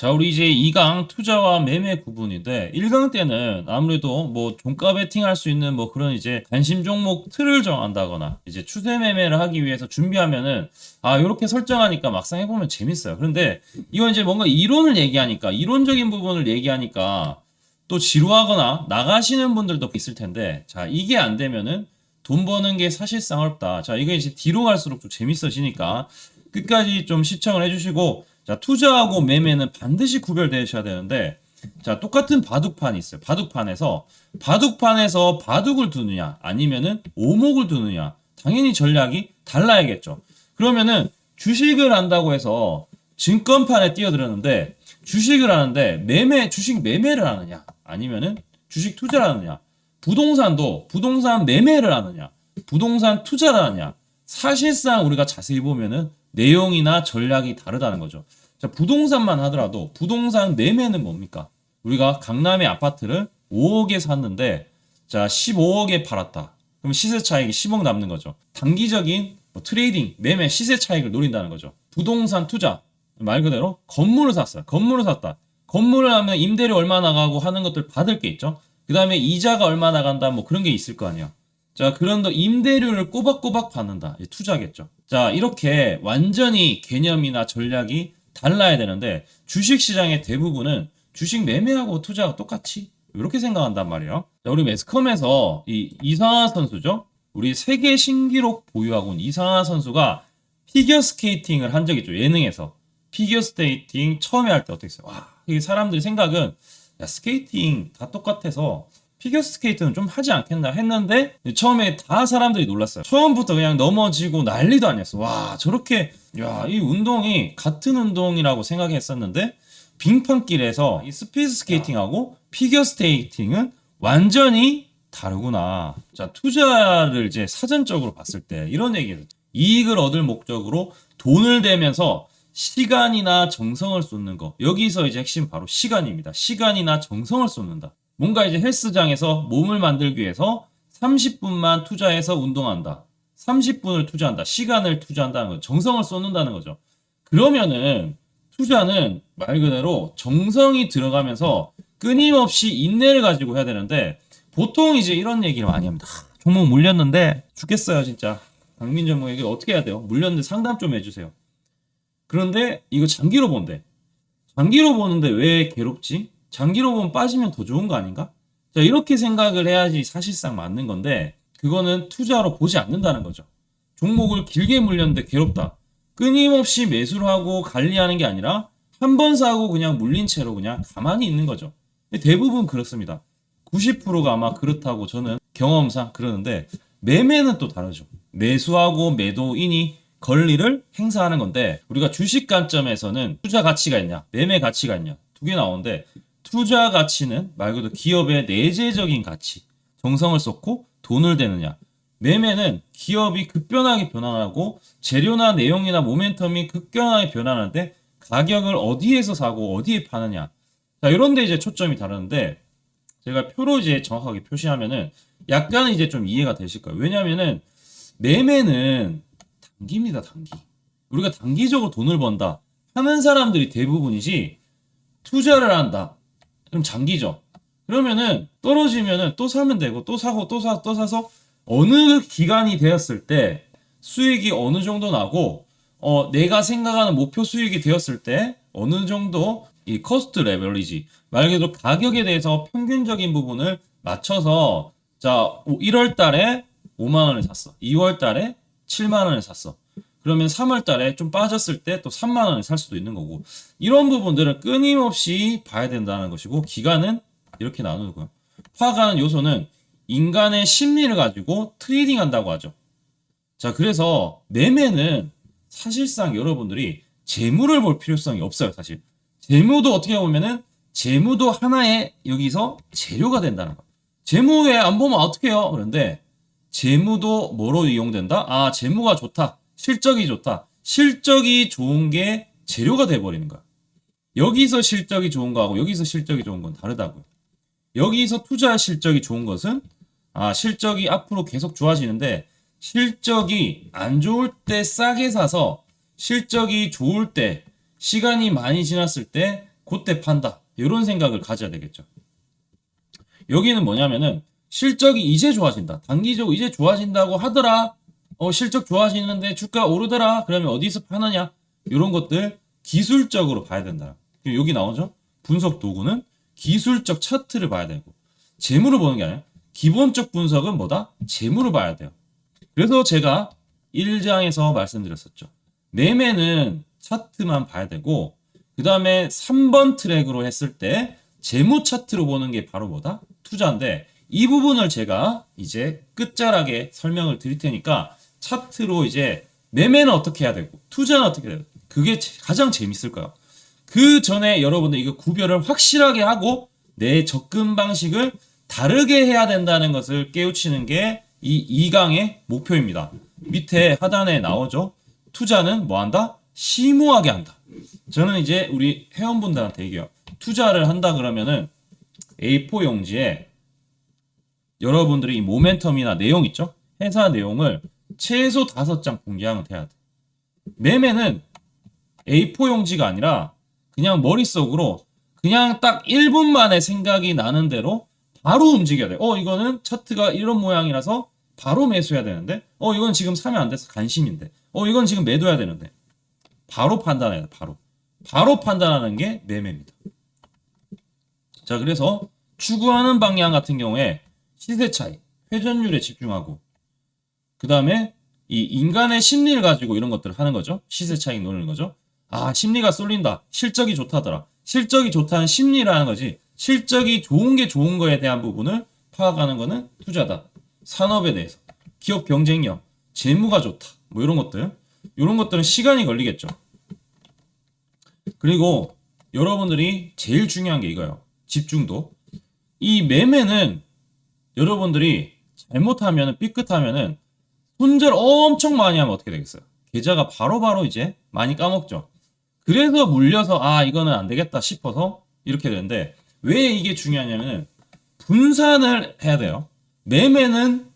자, 우리 이제 2강 투자와 매매 구분인데 1강 때는 아무래도 뭐 종가 베팅할 수 있는 뭐 그런 이제 관심 종목 틀을 정한다거나 이제 추세 매매를 하기 위해서 준비하면은 요렇게 설정하니까 막상 해보면 재밌어요. 그런데 이건 이제 뭔가 이론을 얘기하니까 이론적인 부분을 얘기하니까 또 지루하거나 나가시는 분들도 있을 텐데, 자, 이게 안 되면은 돈 버는 게 사실상 어렵다. 자, 이게 이제 뒤로 갈수록 좀 재밌어지니까 끝까지 좀 시청을 해주시고, 자, 투자하고 매매는 반드시 구별되셔야 되는데, 자, 똑같은 바둑판이 있어요. 바둑판에서 바둑을 두느냐, 아니면은 오목을 두느냐, 당연히 전략이 달라야겠죠. 그러면은 주식을 한다고 해서 증권판에 뛰어들었는데, 주식을 하는데 주식 매매를 하느냐, 아니면은 주식 투자를 하느냐, 부동산 매매를 하느냐, 부동산 투자를 하느냐, 사실상 우리가 자세히 보면은 내용이나 전략이 다르다는 거죠. 자, 부동산만 하더라도 부동산 매매는 뭡니까? 우리가 강남의 아파트를 5억에 샀는데, 자, 15억에 팔았다. 그럼 시세 차익이 10억 남는 거죠. 단기적인 뭐 트레이딩, 매매, 시세 차익을 노린다는 거죠. 부동산 투자, 말 그대로 건물을 샀어요. 건물을 샀다. 건물을 하면 임대료 얼마 나가고 하는 것들 받을 게 있죠. 그 다음에 이자가 얼마 나간다, 뭐 그런 게 있을 거 아니야. 자, 그런 임대료를 꼬박꼬박 받는다. 투자겠죠. 자, 이렇게 완전히 개념이나 전략이 달라야 되는데, 주식시장의 대부분은 주식 매매하고 투자가 똑같이 이렇게 생각한단 말이에요. 자, 우리 매스컴에서 이상하 선수죠. 우리 세계 신기록 보유하고 있는 이상하 선수가 피겨 스케이팅을 한 적이 있죠. 예능에서. 피겨 스케이팅 처음에 할 때 어떻게 했어요? 와, 이게 사람들이 생각은 야, 스케이팅 다 똑같아서 피겨 스케이트는 좀 하지 않겠나 했는데, 처음에 다 사람들이 놀랐어요. 처음부터 그냥 넘어지고 난리도 아니었어. 와, 저렇게, 야, 이 운동이 같은 운동이라고 생각했었는데, 빙판길에서 이 스피드 스케이팅하고 피겨 스케이팅은 완전히 다르구나. 자, 투자를 이제 사전적으로 봤을 때 이런 얘기를, 이익을 얻을 목적으로 돈을 대면서 시간이나 정성을 쏟는 거. 여기서 이제 핵심 바로 시간입니다. 시간이나 정성을 쏟는다. 뭔가 이제 헬스장에서 몸을 만들기 위해서 30분만 투자해서 운동한다. 30분을 투자한다. 시간을 투자한다는 거죠. 정성을 쏟는다는 거죠. 그러면은 투자는 말 그대로 정성이 들어가면서 끊임없이 인내를 가지고 해야 되는데, 보통 이제 이런 얘기를 많이 합니다. 종목 물렸는데 죽겠어요, 진짜. 강민 전문에게 어떻게 해야 돼요? 물렸는데 상담 좀 해주세요. 그런데 이거 장기로 본대. 장기로 보는데 왜 괴롭지? 장기로 보면 빠지면 더 좋은 거 아닌가? 자, 이렇게 생각을 해야지 사실상 맞는 건데, 그거는 투자로 보지 않는다는 거죠. 종목을 길게 물렸는데 괴롭다. 끊임없이 매수를 하고 관리하는 게 아니라 한 번 사고 그냥 물린 채로 그냥 가만히 있는 거죠. 대부분 그렇습니다. 90%가 아마 그렇다고 저는 경험상 그러는데, 매매는 또 다르죠. 매수하고 매도인이 권리를 행사하는 건데, 우리가 주식 관점에서는 투자 가치가 있냐, 매매 가치가 있냐, 두 개 나오는데, 투자 가치는 말 그대로 기업의 내재적인 가치, 정성을 쏟고 돈을 대느냐. 매매는 기업이 급변하게 변화하고 재료나 내용이나 모멘텀이 급변하게 변하는데 가격을 어디에서 사고 어디에 파느냐. 자, 이런데 이제 초점이 다르는데, 제가 표로 이제 정확하게 표시하면은 약간 이제 좀 이해가 되실 거예요. 왜냐면은 매매는 단기입니다, 단기. 우리가 단기적으로 돈을 번다 하는 사람들이 대부분이지, 투자를 한다 그럼 장기죠. 그러면은 떨어지면은 또 사면 되고, 또 사고 또 사서 어느 기간이 되었을 때 수익이 어느 정도 나고, 내가 생각하는 목표 수익이 되었을 때 어느 정도 이 커스트 레버리지, 말 그대로 가격에 대해서 평균적인 부분을 맞춰서, 자, 1월 달에 5만 원에 샀어. 2월 달에 7만 원에 샀어. 그러면 3월 달에 좀 빠졌을 때 또 3만 원에 살 수도 있는 거고, 이런 부분들은 끊임없이 봐야 된다는 것이고, 기간은 이렇게 나누고요. 파악하는 요소는 인간의 심리를 가지고 트레이딩 한다고 하죠. 자, 그래서 매매는 사실상 여러분들이 재물을 볼 필요성이 없어요, 사실. 재무도 어떻게 보면은 재무도 하나의 여기서 재료가 된다는 거예요. 재무에 안 보면 어떡해요? 그런데 재무도 뭐로 이용된다? 아, 재무가 좋다. 실적이 좋다. 실적이 좋은 게 재료가 돼버리는 거야. 여기서 실적이 좋은 거하고 여기서 실적이 좋은 건 다르다고요. 여기서 투자 실적이 좋은 것은, 실적이 앞으로 계속 좋아지는데, 실적이 안 좋을 때 싸게 사서 실적이 좋을 때, 시간이 많이 지났을 때 그때 판다. 이런 생각을 가져야 되겠죠. 여기는 뭐냐면은 실적이 이제 좋아진다. 단기적으로 이제 좋아진다고 하더라. 실적 좋아지는데 주가 오르더라. 그러면 어디서 파느냐? 이런 것들 기술적으로 봐야 된다. 여기 나오죠? 분석 도구는 기술적 차트를 봐야 되고 재물을 보는 게 아니라 기본적 분석은 뭐다? 재물을 봐야 돼요. 그래서 제가 1장에서 말씀드렸었죠. 매매는 차트만 봐야 되고 그 다음에 3번 트랙으로 했을 때 재무 차트로 보는 게 바로 뭐다? 투자인데 이 부분을 제가 이제 끝자락에 설명을 드릴 테니까 차트로 이제 매매는 어떻게 해야 되고 투자는 어떻게 해야 되고 그게 가장 재밌을 거예요. 그 전에 여러분들 이거 구별을 확실하게 하고 내 접근 방식을 다르게 해야 된다는 것을 깨우치는 게 이 2강의 목표입니다. 밑에 하단에 나오죠. 투자는 뭐 한다? 심오하게 한다. 저는 이제 우리 회원분들한테 얘기해요. 투자를 한다 그러면은 A4 용지에 여러분들이 이 모멘텀이나 내용 있죠? 회사 내용을 최소 5장 공개하면 돼야 돼. 매매는 A4 용지가 아니라 그냥 머릿속으로 그냥 딱 1분 만에 생각이 나는 대로 바로 움직여야 돼. 이거는 차트가 이런 모양이라서 바로 매수해야 되는데 이건 지금 사면 안 돼서 관심인데 이건 지금 매도해야 되는데 바로 판단해야 돼. 바로 판단하는 게 매매입니다. 자, 그래서 추구하는 방향 같은 경우에 시세 차이, 회전율에 집중하고 그 다음에 이 인간의 심리를 가지고 이런 것들을 하는 거죠. 시세 차익 노리는 거죠. 심리가 쏠린다. 실적이 좋다더라. 실적이 좋다는 심리를 하는 거지. 실적이 좋은 게 좋은 거에 대한 부분을 파악하는 거는 투자다. 산업에 대해서, 기업 경쟁력, 재무가 좋다. 뭐 이런 것들. 이런 것들은 시간이 걸리겠죠. 그리고 여러분들이 제일 중요한 게 이거예요. 집중도. 이 매매는 여러분들이 잘못하면 삐끗하면은 손절 엄청 많이 하면 어떻게 되겠어요? 계좌가 바로바로 이제 많이 까먹죠. 그래서 물려서 이거는 안 되겠다 싶어서 이렇게 되는데 왜 이게 중요하냐면은 분산을 해야 돼요. 매매는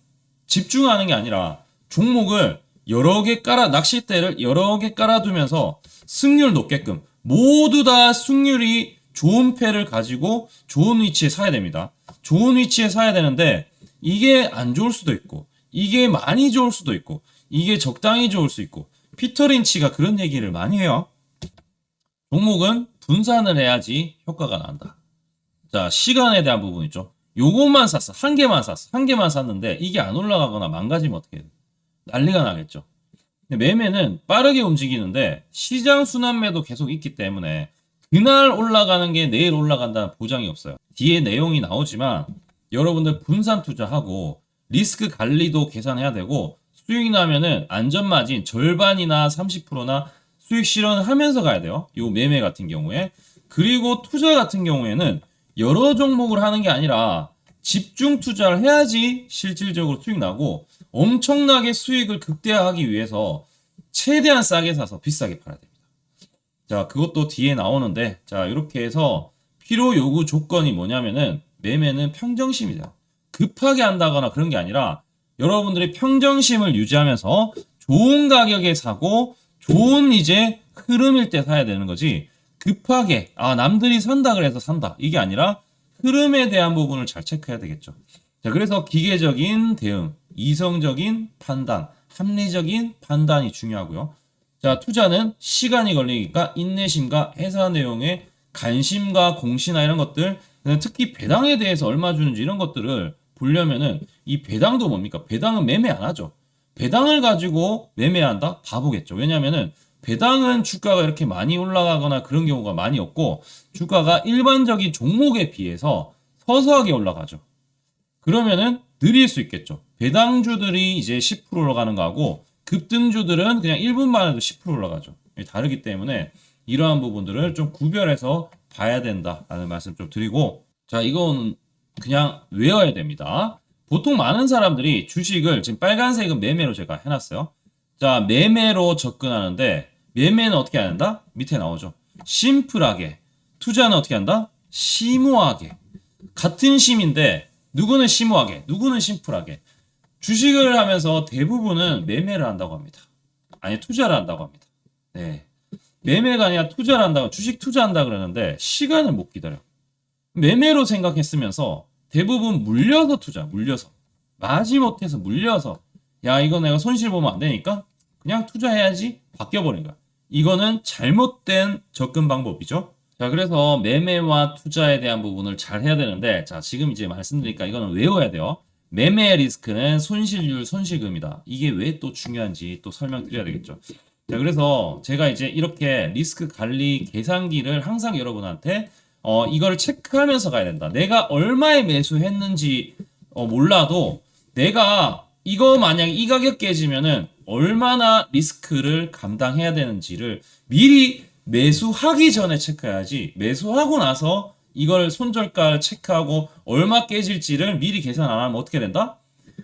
집중하는 게 아니라 종목을 여러 개 낚싯대를 여러 개 깔아두면서 승률 높게끔 모두 다 승률이 좋은 패를 가지고 좋은 위치에 사야 됩니다. 좋은 위치에 사야 되는데 이게 안 좋을 수도 있고 이게 많이 좋을 수도 있고 이게 적당히 좋을 수 있고 피터 린치가 그런 얘기를 많이 해요. 종목은 분산을 해야지 효과가 난다. 자, 시간에 대한 부분 있죠. 요것만 샀어. 한 개만 샀는데 이게 안 올라가거나 망가지면 어떻게 돼? 난리가 나겠죠. 매매는 빠르게 움직이는데 시장 순환매도 계속 있기 때문에 그날 올라가는 게 내일 올라간다는 보장이 없어요. 뒤에 내용이 나오지만 여러분들 분산 투자하고 리스크 관리도 계산해야 되고 수익 나면은 안전마진 절반이나 30%나 수익 실현하면서 가야 돼요. 요 매매 같은 경우에. 그리고 투자 같은 경우에는 여러 종목을 하는 게 아니라 집중 투자를 해야지 실질적으로 수익 나고 엄청나게 수익을 극대화하기 위해서 최대한 싸게 사서 비싸게 팔아야 됩니다. 자, 그것도 뒤에 나오는데 자, 이렇게 해서 필요 요구 조건이 뭐냐면은 매매는 평정심이다. 급하게 한다거나 그런 게 아니라 여러분들이 평정심을 유지하면서 좋은 가격에 사고 좋은 이제 흐름일 때 사야 되는 거지 급하게 남들이 산다 그래서 산다 이게 아니라 흐름에 대한 부분을 잘 체크해야 되겠죠. 자, 그래서 기계적인 대응, 이성적인 판단, 합리적인 판단이 중요하고요. 자, 투자는 시간이 걸리니까 인내심과 회사 내용의 관심과 공시나 이런 것들, 특히 배당에 대해서 얼마 주는지 이런 것들을 보려면은 이 배당도 뭡니까? 배당은 매매 안 하죠. 배당을 가지고 매매한다? 바보겠죠. 왜냐면은 배당은 주가가 이렇게 많이 올라가거나 그런 경우가 많이 없고 주가가 일반적인 종목에 비해서 서서하게 올라가죠. 그러면은 느릴 수 있겠죠. 배당주들이 이제 10% 올라가는 거하고 급등주들은 그냥 1분만 해도 10% 올라가죠. 다르기 때문에 이러한 부분들을 좀 구별해서 봐야 된다라는 말씀 좀 드리고 자, 이건 그냥 외워야 됩니다. 보통 많은 사람들이 주식을 지금 빨간색은 매매로 제가 해놨어요. 자, 매매로 접근하는데 매매는 어떻게 한다? 밑에 나오죠. 심플하게. 투자는 어떻게 한다? 심오하게. 같은 심인데 누구는 심오하게, 누구는 심플하게. 주식을 하면서 대부분은 매매를 한다고 합니다. 아니, 투자를 한다고 합니다. 네. 매매가 아니라 투자를 한다고 주식 투자한다 그러는데 시간을 못 기다려. 매매로 생각했으면서 대부분 물려서 투자, 물려서. 마지못해서 물려서 야 이거 내가 손실 보면 안 되니까 그냥 투자해야지 바뀌어버린 거야. 이거는 잘못된 접근 방법이죠. 자, 그래서 매매와 투자에 대한 부분을 잘 해야 되는데, 자, 지금 이제 말씀드리니까 이거는 외워야 돼요. 매매 리스크는 손실률, 손실금이다. 이게 왜 또 중요한지 또 설명드려야 되겠죠. 자, 그래서 제가 이제 이렇게 리스크 관리 계산기를 항상 여러분한테 이걸 체크하면서 가야 된다. 내가 얼마에 매수했는지 몰라도 내가 이거 만약 이 가격 깨지면은 얼마나 리스크를 감당해야 되는지를 미리 매수하기 전에 체크해야지, 매수하고 나서 이걸 손절가를 체크하고 얼마 깨질지를 미리 계산 안 하면 어떻게 된다?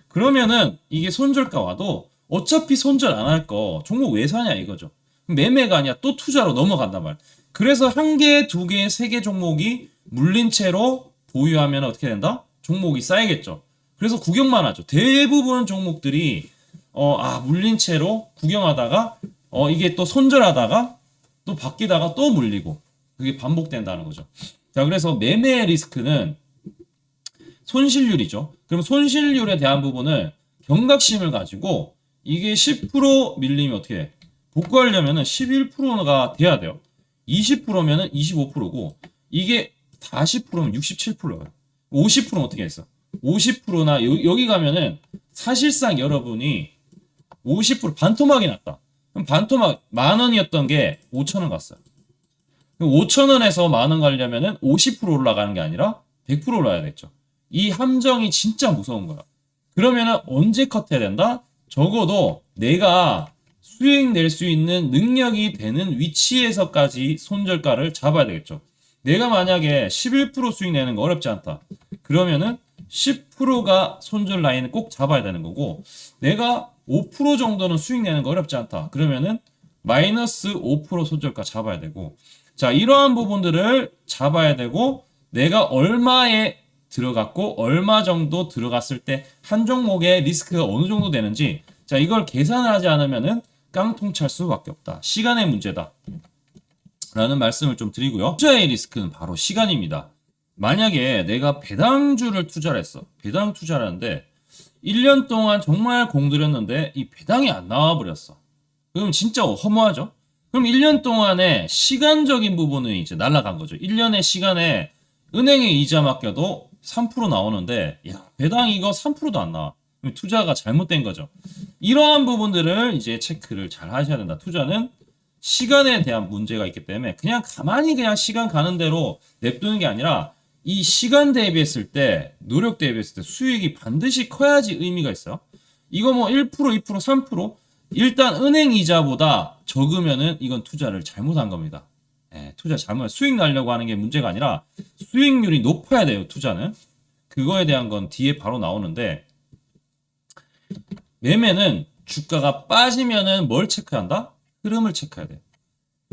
그러면은 이게 손절가 와도 어차피 손절 안 할 거 종목 왜 사냐 이거죠. 매매가 아니라 또 투자로 넘어간단 말이야. 그래서 한 개, 두 개, 세 개 종목이 물린 채로 보유하면 어떻게 된다? 종목이 쌓이겠죠. 그래서 구경만 하죠. 대부분 종목들이 물린 채로 구경하다가 이게 또 손절하다가 또 바뀌다가 또 물리고 그게 반복된다는 거죠. 자, 그래서 매매 리스크는 손실률이죠. 그럼 손실률에 대한 부분을 경각심을 가지고 이게 10% 밀리면 어떻게 해? 복구하려면은 11%가 돼야 돼요. 20%면은 25%고 이게 40%면 67%예요. 50%는 어떻게 했어? 50%나 여기 가면은 사실상 여러분이 50% 반토막이 났다. 그럼 반토막 10,000원이었던 게 5,000원 갔어요. 5,000원에서 10,000원 가려면은 50% 올라가는 게 아니라 100% 올라야겠죠. 이 함정이 진짜 무서운 거야. 그러면은 언제 컷해야 된다? 적어도 내가 수익 낼 수 있는 능력이 되는 위치에서까지 손절가를 잡아야 되겠죠. 내가 만약에 11% 수익 내는 거 어렵지 않다. 그러면은 10%가 손절 라인을 꼭 잡아야 되는 거고, 내가 5% 정도는 수익 내는 거 어렵지 않다. 그러면은 마이너스 5% 손절가 잡아야 되고, 자, 이러한 부분들을 잡아야 되고, 내가 얼마에 들어갔고 얼마 정도 들어갔을 때 한 종목의 리스크가 어느 정도 되는지, 자, 이걸 계산을 하지 않으면은 깡통 찰 수밖에 없다. 시간의 문제다. 라는 말씀을 좀 드리고요. 투자의 리스크는 바로 시간입니다. 만약에 내가 배당주를 투자를 했어. 배당 투자를 하는데 1년 동안 정말 공들였는데 이 배당이 안 나와 버렸어. 그럼 진짜 허무하죠? 그럼 1년 동안의 시간적인 부분은 이제 날아간 거죠. 1년의 시간에 은행에 이자 맡겨도 3% 나오는데, 야, 배당 이거 3%도 안 나와. 그럼 투자가 잘못된 거죠. 이러한 부분들을 이제 체크를 잘 하셔야 된다. 투자는 시간에 대한 문제가 있기 때문에 그냥 가만히 그냥 시간 가는 대로 냅두는 게 아니라 이 시간 대비했을 때, 노력 대비했을 때 수익이 반드시 커야지 의미가 있어요. 이거 뭐 1%, 2%, 3%? 일단 은행 이자보다 적으면은 이건 투자를 잘못한 겁니다. 투자 잘못, 수익 나려고 하는 게 문제가 아니라 수익률이 높아야 돼요, 투자는. 그거에 대한 건 뒤에 바로 나오는데, 매매는 주가가 빠지면은 뭘 체크한다? 흐름을 체크해야 돼.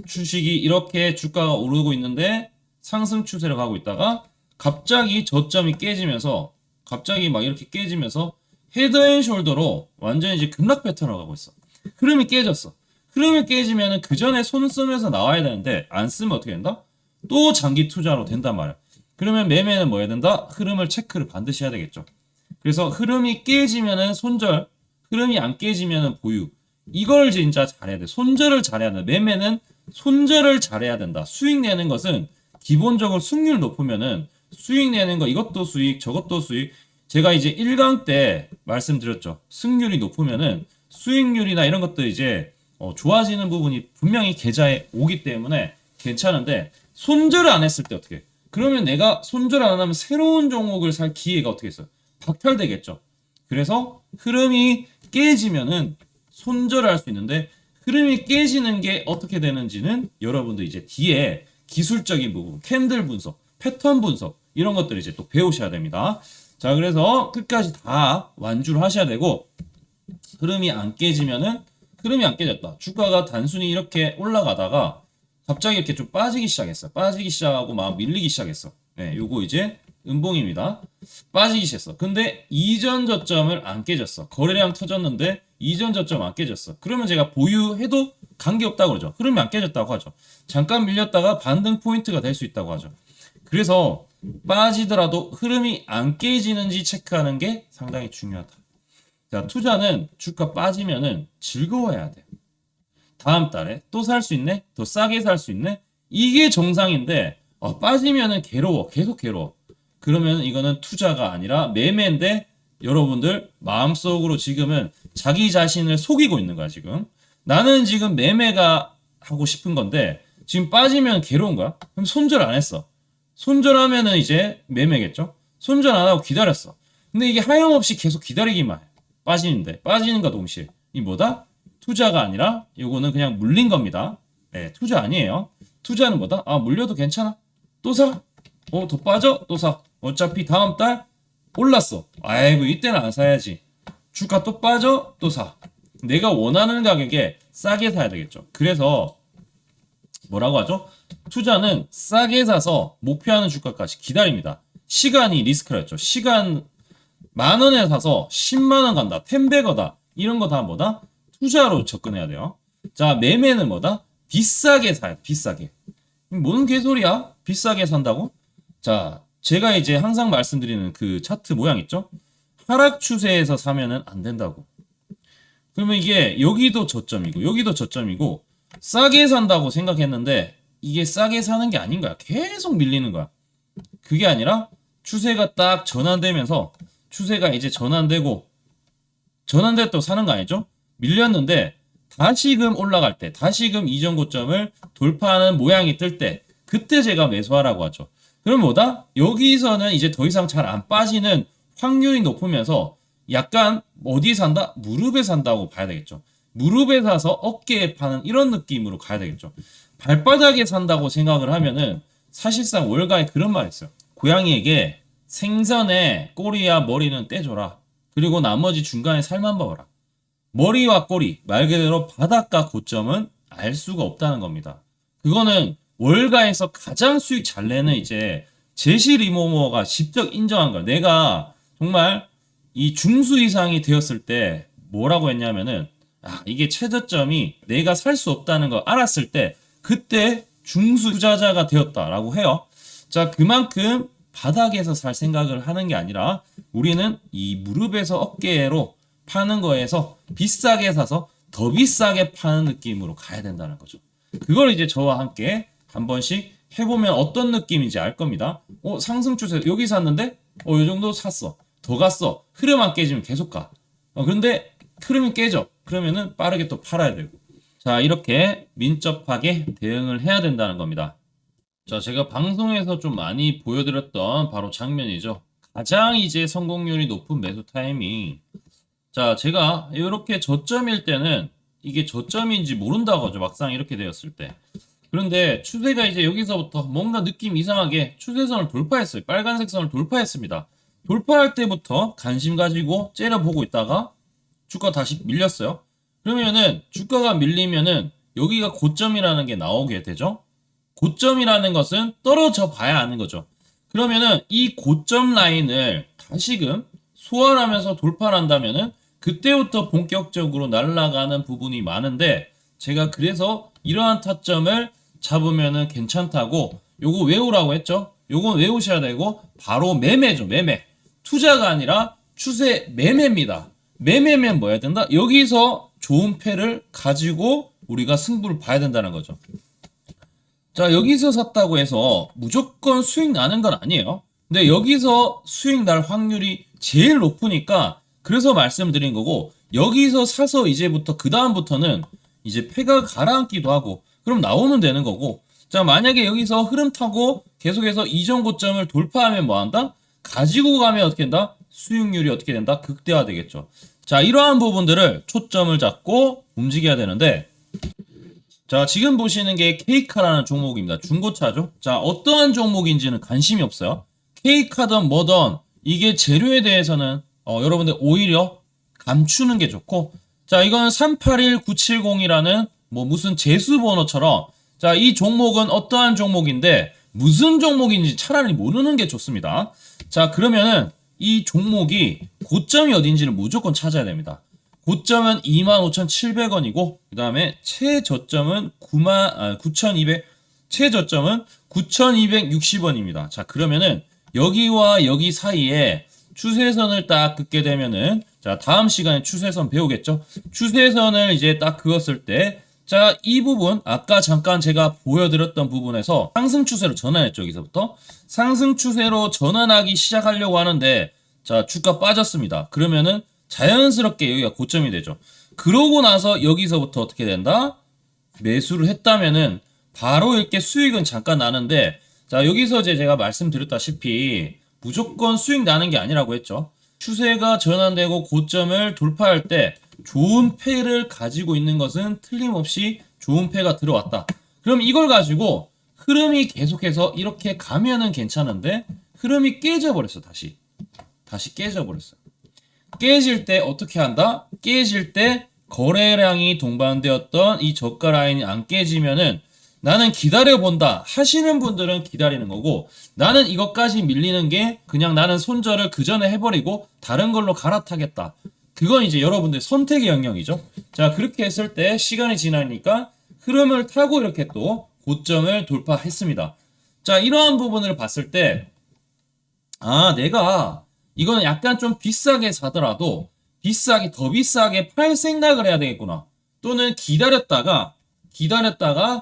주식이 이렇게 주가가 오르고 있는데 상승 추세로 가고 있다가 갑자기 저점이 깨지면서, 갑자기 막 이렇게 깨지면서 헤드앤숄더로 완전히 이제 급락 패턴으로 가고 있어. 흐름이 깨졌어. 흐름이 깨지면은 그 전에 손 쓰면서 나와야 되는데 안 쓰면 어떻게 된다? 또 장기 투자로 된단 말이야. 그러면 매매는 뭐 해야 된다? 흐름을 체크를 반드시 해야 되겠죠. 그래서 흐름이 깨지면은 손절, 흐름이 안 깨지면은 보유. 이걸 진짜 잘해야 돼. 손절을 잘해야 돼. 매매는 손절을 잘해야 된다. 수익 내는 것은 기본적으로 승률 높으면은 수익 내는 거 이것도 수익, 저것도 수익. 제가 이제 1강 때 말씀드렸죠. 승률이 높으면은 수익률이나 이런 것도 이제 좋아지는 부분이 분명히 계좌에 오기 때문에 괜찮은데, 손절을 안 했을 때 어떻게 해? 그러면 내가 손절 안 하면 새로운 종목을 살 기회가 어떻게 있어요? 박탈되겠죠. 그래서 흐름이 깨지면은 손절을 할 수 있는데, 흐름이 깨지는 게 어떻게 되는지는 여러분들 이제 뒤에 기술적인 부분, 캔들 분석, 패턴 분석 이런 것들을 이제 또 배우셔야 됩니다. 자, 그래서 끝까지 다 완주를 하셔야 되고, 흐름이 안 깨지면은, 흐름이 안 깨졌다. 주가가 단순히 이렇게 올라가다가 갑자기 이렇게 좀 빠지기 시작했어. 빠지기 시작하고 막 밀리기 시작했어. 네, 요거 이제 은봉입니다. 빠지기 시작했어. 근데 이전 저점을 안 깨졌어. 거래량 터졌는데 이전 저점 안 깨졌어. 그러면 제가 보유해도 관계없다고 그러죠. 흐름이 안 깨졌다고 하죠. 잠깐 밀렸다가 반등 포인트가 될 수 있다고 하죠. 그래서 빠지더라도 흐름이 안 깨지는지 체크하는 게 상당히 중요하다. 자, 투자는 주가 빠지면은 즐거워해야 돼. 다음 달에 또 살 수 있네? 더 싸게 살 수 있네? 이게 정상인데 빠지면은 괴로워. 계속 괴로워. 그러면 이거는 투자가 아니라 매매인데 여러분들 마음속으로 지금은 자기 자신을 속이고 있는 거야 지금. 나는 지금 매매가 하고 싶은 건데 지금 빠지면 괴로운 거야. 그럼 손절 안 했어. 손절하면은 이제 매매겠죠. 손절 안 하고 기다렸어. 근데 이게 하염없이 계속 기다리기만 해. 빠지는데 빠지는과 동시에 이 뭐다? 투자가 아니라 요거는 그냥 물린 겁니다. 네, 투자 아니에요. 투자는 뭐다? 물려도 괜찮아. 또 사. 더 빠져? 또 사. 어차피 다음 달 올랐어. 아이고 이때는 안 사야지. 주가 또 빠져? 또 사. 내가 원하는 가격에 싸게 사야 되겠죠. 그래서 뭐라고 하죠? 투자는 싸게 사서 목표하는 주가까지 기다립니다. 시간이 리스크라 했죠. 시간 10,000원에 사서 100,000원 간다. 텐베거다. 이런 거 다 뭐다? 투자로 접근해야 돼요. 자, 매매는 뭐다? 비싸게 사요. 비싸게. 뭔 개소리야? 비싸게 산다고? 자, 제가 이제 항상 말씀드리는 그 차트 모양 있죠? 하락 추세에서 사면은 안 된다고. 그러면 이게 여기도 저점이고 여기도 저점이고 싸게 산다고 생각했는데 이게 싸게 사는 게 아닌 거야. 계속 밀리는 거야. 그게 아니라 추세가 딱 전환되면서 추세가 이제 전환되고 전환됐다고 사는 거 아니죠? 밀렸는데 다시금 올라갈 때 다시금 이전 고점을 돌파하는 모양이 뜰 때 그때 제가 매수하라고 하죠. 그럼 뭐다? 여기서는 이제 더 이상 잘 안 빠지는 확률이 높으면서 약간 어디에 산다? 무릎에 산다고 봐야 되겠죠. 무릎에 사서 어깨에 파는 이런 느낌으로 가야 되겠죠. 발바닥에 산다고 생각을 하면은 사실상 월가에 그런 말이 있어요. 고양이에게 생선의 꼬리와 머리는 떼줘라. 그리고 나머지 중간에 살만 봐라. 머리와 꼬리, 말 그대로 바닥과 고점은 알 수가 없다는 겁니다. 그거는 월가에서 가장 수익 잘 내는 이제 제시 리모머가 직접 인정한 거야. 내가 정말 이 중수 이상이 되었을 때 뭐라고 했냐면은 이게 최저점이 내가 살 수 없다는 거 알았을 때 그때 중수 투자자가 되었다라고 해요. 자, 그만큼 바닥에서 살 생각을 하는 게 아니라 우리는 이 무릎에서 어깨로 파는 거에서 비싸게 사서 더 비싸게 파는 느낌으로 가야 된다는 거죠. 그걸 이제 저와 함께 한 번씩 해보면 어떤 느낌인지 알 겁니다. 상승 추세 여기 샀는데 요 정도 샀어. 더 갔어. 흐름 안 깨지면 계속 가. 그런데 흐름이 깨져. 그러면은 빠르게 또 팔아야 되고. 자, 이렇게 민첩하게 대응을 해야 된다는 겁니다. 자, 제가 방송에서 좀 많이 보여드렸던 바로 장면이죠. 가장 이제 성공률이 높은 매수 타이밍. 자, 제가 이렇게 저점일 때는 이게 저점인지 모른다고 하죠. 막상 이렇게 되었을 때. 그런데 추세가 이제 여기서부터 뭔가 느낌 이상하게 추세선을 돌파했어요. 빨간색 선을 돌파했습니다. 돌파할 때부터 관심 가지고 째려보고 있다가 주가 다시 밀렸어요. 그러면은 주가가 밀리면은 여기가 고점이라는 게 나오게 되죠. 고점이라는 것은 떨어져 봐야 아는 거죠. 그러면은 이 고점 라인을 다시금 소환하면서 돌파를 한다면은 그때부터 본격적으로 날아가는 부분이 많은데 제가 그래서 이러한 타점을 잡으면은 괜찮다고 요거 외우라고 했죠. 요건 외우셔야 되고 바로 매매죠. 매매. 투자가 아니라 추세 매매입니다. 매매면 뭐 해야 된다? 여기서 좋은 패를 가지고 우리가 승부를 봐야 된다는 거죠. 자, 여기서 샀다고 해서 무조건 수익 나는 건 아니에요. 근데 여기서 수익 날 확률이 제일 높으니까 그래서 말씀드린 거고 여기서 사서 이제부터 그 다음부터는 이제 패가 가라앉기도 하고 그럼 나오면 되는 거고 자, 만약에 여기서 흐름 타고 계속해서 이전 고점을 돌파하면 뭐 한다? 가지고 가면 어떻게 된다? 수익률이 어떻게 된다? 극대화 되겠죠. 자, 이러한 부분들을 초점을 잡고 움직여야 되는데 자, 지금 보시는 게 K카라는 종목입니다. 중고차죠. 자, 어떠한 종목인지는 관심이 없어요. K카든 뭐든 이게 재료에 대해서는 여러분들 오히려 감추는 게 좋고 자, 이건 381970이라는 뭐 무슨 재수번호처럼 자, 이 종목은 어떠한 종목인데 무슨 종목인지 차라리 모르는 게 좋습니다. 자, 그러면은 이 종목이 고점이 어딘지를 무조건 찾아야 됩니다. 고점은 25,700원이고 그 다음에 최저점은 9,200, 최저점은 9,260원입니다. 자, 그러면은 여기와 여기 사이에 추세선을 딱 긋게 되면은, 자, 다음 시간에 추세선 배우겠죠? 추세선을 이제 딱 그었을 때, 자, 이 부분, 아까 잠깐 제가 보여드렸던 부분에서 상승 추세로 전환했죠, 여기서부터. 상승 추세로 전환하기 시작하려고 하는데, 자, 주가 빠졌습니다. 그러면은 자연스럽게 여기가 고점이 되죠. 그러고 나서 여기서부터 어떻게 된다? 매수를 했다면은 바로 이렇게 수익은 잠깐 나는데, 자, 여기서 이제 제가 말씀드렸다시피 무조건 수익 나는 게 아니라고 했죠. 추세가 전환되고 고점을 돌파할 때 좋은 패를 가지고 있는 것은 틀림없이 좋은 패가 들어왔다. 그럼 이걸 가지고 흐름이 계속해서 이렇게 가면은 괜찮은데 흐름이 깨져버렸어. 다시 깨져버렸어. 깨질 때 어떻게 한다? 깨질 때 거래량이 동반되었던 이 저가 라인이 안 깨지면은 나는 기다려본다 하시는 분들은 기다리는 거고, 나는 이것까지 밀리는 게 그냥 나는 손절을 그 전에 해버리고 다른 걸로 갈아타겠다. 그건 이제 여러분들 선택의 영역이죠. 자, 그렇게 했을 때 시간이 지나니까 흐름을 타고 이렇게 또 고점을 돌파했습니다. 자, 이러한 부분을 봤을 때, 아, 내가 이거는 약간 좀 비싸게 사더라도 더 비싸게 팔 생각을 해야 되겠구나. 또는 기다렸다가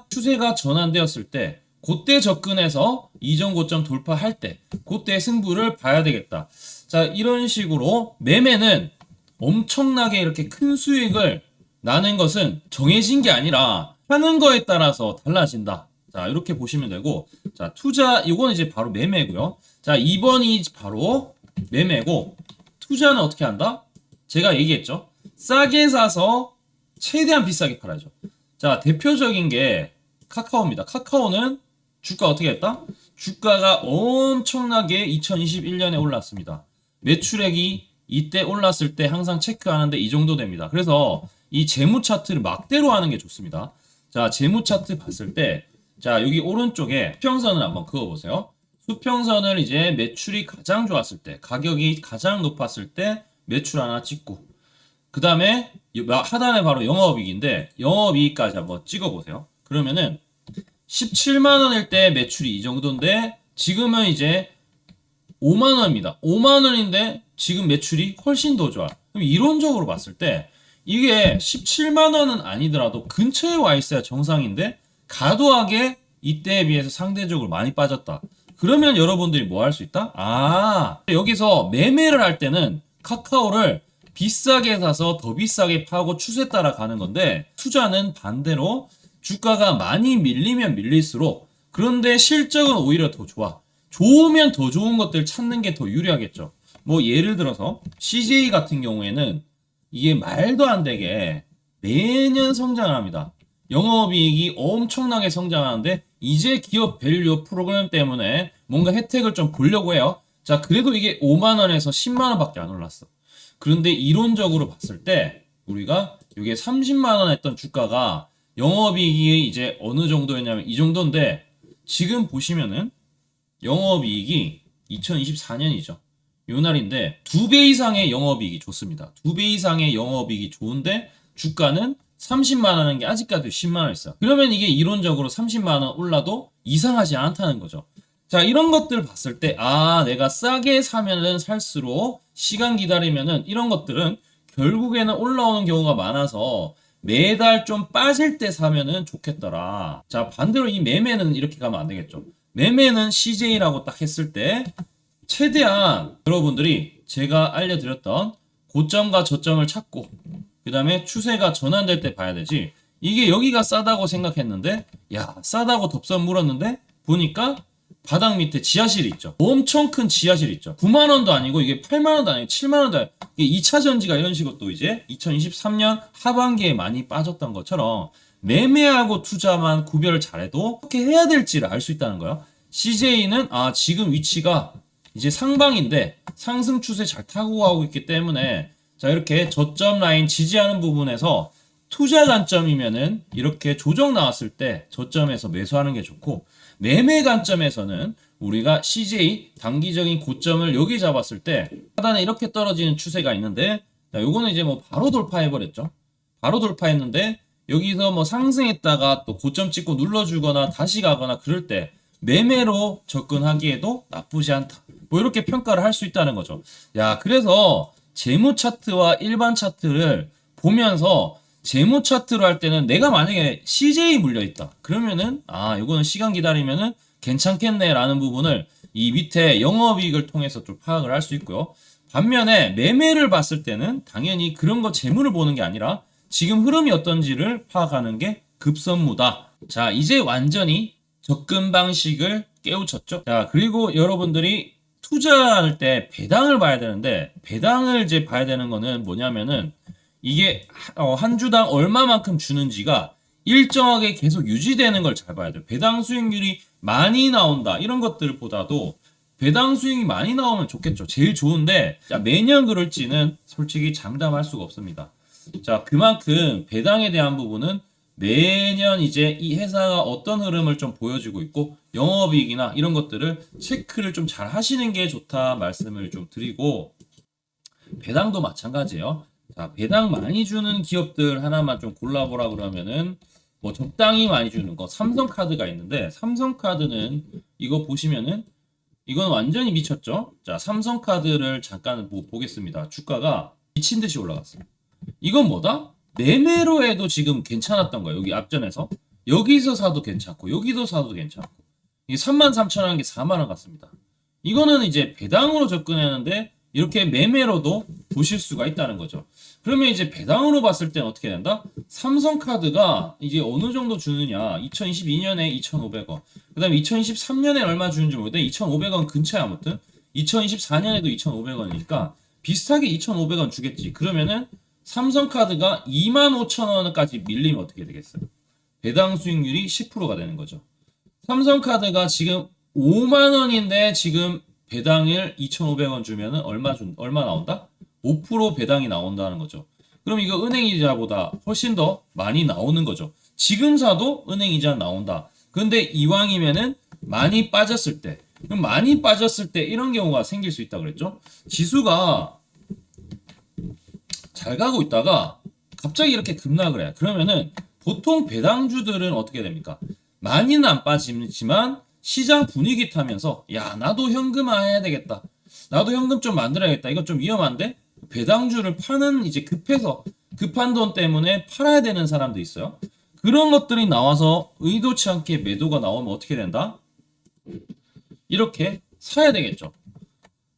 추세가 전환되었을 때 그때 접근해서 이전 고점 돌파할 때 그때 승부를 봐야 되겠다. 자, 이런 식으로 매매는 엄청나게 이렇게 큰 수익을 나는 것은 정해진 게 아니라 하는 거에 따라서 달라진다. 자, 이렇게 보시면 되고, 자, 투자 이거는 이제 바로 매매고요. 자, 2번이 바로 매매고, 투자는 어떻게 한다? 제가 얘기했죠. 싸게 사서 최대한 비싸게 팔아야죠. 자, 대표적인 게 카카오입니다. 카카오는 주가 어떻게 했다? 주가가 엄청나게 2021년에 올랐습니다. 매출액이 이때 올랐을 때 항상 체크하는데 이 정도 됩니다. 그래서 이 재무 차트를 막대로 하는 게 좋습니다. 자, 재무 차트 봤을 때, 자, 여기 오른쪽에 수평선을 한번 그어보세요. 수평선을 이제 매출이 가장 좋았을 때, 가격이 가장 높았을 때 매출 하나 찍고, 그 다음에 하단에 바로 영업이익인데 영업이익까지 한번 찍어보세요. 그러면은 17만원일 때 매출이 이 정도인데 지금은 이제 5만원입니다. 5만원인데 지금 매출이 훨씬 더 좋아. 그럼 이론적으로 봤을 때 이게 17만원은 아니더라도 근처에 와 있어야 정상인데 과도하게 이때에 비해서 상대적으로 많이 빠졌다. 그러면 여러분들이 뭐 할 수 있다? 아, 여기서 매매를 할 때는 카카오를 비싸게 사서 더 비싸게 파고 추세 따라 가는 건데, 투자는 반대로 주가가 많이 밀리면 밀릴수록, 그런데 실적은 오히려 더 좋아. 좋으면 더 좋은 것들 찾는 게 더 유리하겠죠. 뭐 예를 들어서 CJ 같은 경우에는 이게 말도 안 되게 매년 성장을 합니다. 영업이익이 엄청나게 성장하는데 이제 기업 밸류 프로그램 때문에 뭔가 혜택을 좀 보려고 해요. 자, 그래도 이게 5만원에서 10만원밖에 안 올랐어. 그런데 이론적으로 봤을 때 우리가 이게 30만원 했던 주가가 영업이익이 이제 어느 정도였냐면 이 정도인데, 지금 보시면은 영업이익이 2024년이죠. 요 날인데 2배 이상의 영업이익이 좋습니다. 2배 이상의 영업이익이 좋은데 주가는 30만원인 게 아직까지 10만원 있어요. 그러면 이게 이론적으로 30만원 올라도 이상하지 않다는 거죠. 자, 이런 것들 봤을 때, 아, 내가 싸게 사면은 살수록 시간 기다리면은 이런 것들은 결국에는 올라오는 경우가 많아서 매달 좀 빠질 때 사면은 좋겠더라. 자, 반대로 이 매매는 이렇게 가면 안 되겠죠. 매매는 CJ라고 딱 했을 때 최대한 여러분들이 제가 알려드렸던 고점과 저점을 찾고 그 다음에 추세가 전환될 때 봐야 되지, 이게 여기가 싸다고 생각했는데, 야, 싸다고 덥석 물었는데 보니까 바닥 밑에 지하실이 있죠. 엄청 큰 지하실이 있죠. 9만원도 아니고 이게 8만원도 아니고 7만원도 아니고, 이게 2차 전지가 이런 식으로 또 이제 2023년 하반기에 많이 빠졌던 것처럼 매매하고 투자만 구별을 잘해도 어떻게 해야 될지를 알 수 있다는 거예요. CJ는 아, 지금 위치가 이제 상방인데 상승 추세 잘 타고 가고 있기 때문에, 자, 이렇게 저점 라인 지지하는 부분에서 투자 관점이면은 이렇게 조정 나왔을 때 저점에서 매수하는 게 좋고, 매매 관점에서는 우리가 CJ 단기적인 고점을 여기 잡았을 때 하단에 이렇게 떨어지는 추세가 있는데, 자, 요거는 이제 뭐 바로 돌파해버렸죠. 바로 돌파했는데 여기서 뭐 상승했다가 또 고점 찍고 눌러주거나 다시 가거나 그럴 때 매매로 접근하기에도 나쁘지 않다. 뭐 이렇게 평가를 할 수 있다는 거죠. 야, 그래서 재무 차트와 일반 차트를 보면서 재무 차트로 할 때는 내가 만약에 CJ 물려 있다. 그러면은 이거는 시간 기다리면은 괜찮겠네라는 부분을 이 밑에 영업이익을 통해서 좀 파악을 할 수 있고요. 반면에 매매를 봤을 때는 당연히 그런 거 재무를 보는 게 아니라 지금 흐름이 어떤지를 파악하는 게 급선무다. 자, 이제 완전히 접근 방식을 깨우쳤죠. 자, 그리고 여러분들이 투자할 때 배당을 봐야 되는데, 배당을 이제 봐야 되는 거는 뭐냐면은 이게 한 주당 얼마만큼 주는지가 일정하게 계속 유지되는 걸 잘 봐야 돼요. 배당 수익률이 많이 나온다 이런 것들보다도 배당 수익이 많이 나오면 좋겠죠. 제일 좋은데, 자, 매년 그럴지는 솔직히 장담할 수가 없습니다. 자, 그만큼 배당에 대한 부분은 매년 이제 이 회사가 어떤 흐름을 좀 보여주고 있고 영업이익이나 이런 것들을 체크를 좀 잘 하시는 게 좋다 말씀을 좀 드리고, 배당도 마찬가지예요. 자, 배당 많이 주는 기업들 하나만 좀 골라보라 그러면은 뭐 적당히 많이 주는 거 삼성카드가 있는데, 삼성카드는 이거 보시면은 이건 완전히 미쳤죠. 자, 삼성카드를 잠깐 보겠습니다. 주가가 미친 듯이 올라갔어요. 이건 뭐다? 매매로 해도 지금 괜찮았던 거예요. 여기 앞전에서 여기서 사도 괜찮고 여기도 사도 괜찮고, 이게 33,000원 게 4만원 같습니다. 이거는 이제 배당으로 접근했는데 이렇게 매매로도 보실 수가 있다는 거죠. 그러면 이제 배당으로 봤을 때는 어떻게 된다? 삼성카드가 이제 어느 정도 주느냐? 2022년에 2,500원, 그 다음에 2023년에 얼마 주는지 모르겠는데 2,500원 근처에, 아무튼 2024년에도 2,500원이니까 비슷하게 2,500원 주겠지. 그러면은 삼성카드가 25,000원까지 밀리면 어떻게 되겠어요? 배당 수익률이 10%가 되는 거죠. 삼성카드가 지금 5만원인데 지금 배당을 2,500원 주면은 얼마 나온다? 5% 배당이 나온다는 거죠. 그럼 이거 은행이자보다 훨씬 더 많이 나오는 거죠. 지금 사도 은행이자 나온다. 근데 이왕이면은 많이 빠졌을 때, 그럼 많이 빠졌을 때 이런 경우가 생길 수 있다고 그랬죠. 지수가 잘 가고 있다가 갑자기 이렇게 급락을 해요. 그러면은 보통 배당주들은 어떻게 됩니까? 많이는 안 빠지지만 시장 분위기 타면서, 야, 나도 현금화 해야 되겠다, 나도 현금 좀 만들어야겠다, 이건 좀 위험한데 배당주를 파는, 이제 급해서 급한 돈 때문에 팔아야 되는 사람도 있어요. 그런 것들이 나와서 의도치 않게 매도가 나오면 어떻게 된다? 이렇게 사야 되겠죠.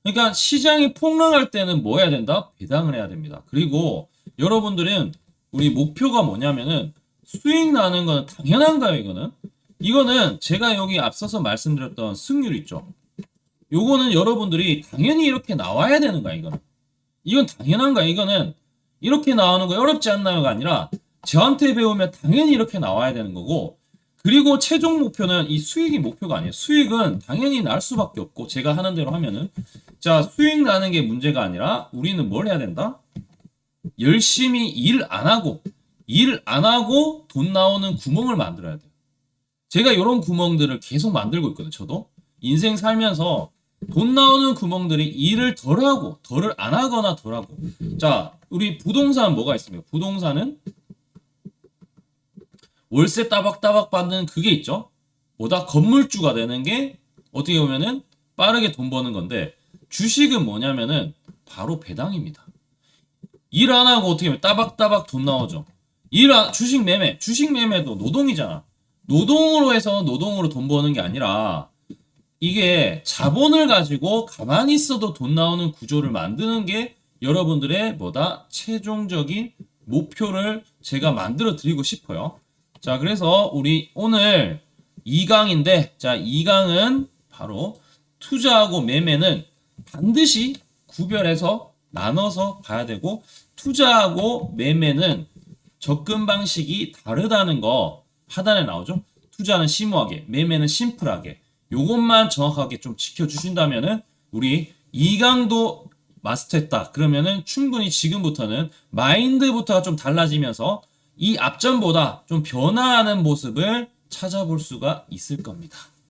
그러니까 시장이 폭락할 때는 뭐 해야 된다? 배당을 해야 됩니다. 그리고 여러분들은 우리 목표가 뭐냐면은 수익 나는 거는 당연한가요? 이거는 제가 여기 앞서서 말씀드렸던 승률 있죠. 요거는 여러분들이 당연히 이렇게 나와야 되는 거야. 이건 당연한가? 이거는 이렇게 나오는 거 어렵지 않나요가 아니라 저한테 배우면 당연히 이렇게 나와야 되는 거고, 그리고 최종 목표는 이 수익이 목표가 아니에요. 수익은 당연히 날 수밖에 없고 제가 하는 대로 하면은, 자, 수익 나는 게 문제가 아니라 우리는 뭘 해야 된다? 열심히 일 안 하고 돈 나오는 구멍을 만들어야 돼요. 제가 이런 구멍들을 계속 만들고 있거든요. 저도 인생 살면서 돈 나오는 구멍들이 일을 덜을 안 하거나 덜하고. 자, 우리 부동산 뭐가 있습니까? 부동산은 월세 따박따박 받는 그게 있죠. 뭐다? 건물주가 되는 게 어떻게 보면은 빠르게 돈 버는 건데, 주식은 뭐냐면은 바로 배당입니다. 일 안 하고 어떻게 보면 따박따박 돈 나오죠. 주식 매매도 노동이잖아. 노동으로 해서 노동으로 돈 버는 게 아니라 이게 자본을 가지고 가만히 있어도 돈 나오는 구조를 만드는 게 여러분들의 뭐다? 최종적인 목표를 제가 만들어 드리고 싶어요. 자, 그래서 우리 오늘 2강인데, 자, 2강은 바로 투자하고 매매는 반드시 구별해서 나눠서 봐야 되고, 투자하고 매매는 접근 방식이 다르다는 거 하단에 나오죠. 투자는 심오하게, 매매는 심플하게. 요것만 정확하게 좀 지켜주신다면은 우리 2강도 마스터했다. 그러면은 충분히 지금부터는 마인드부터가 좀 달라지면서 이 앞전보다 좀 변화하는 모습을 찾아볼 수가 있을 겁니다.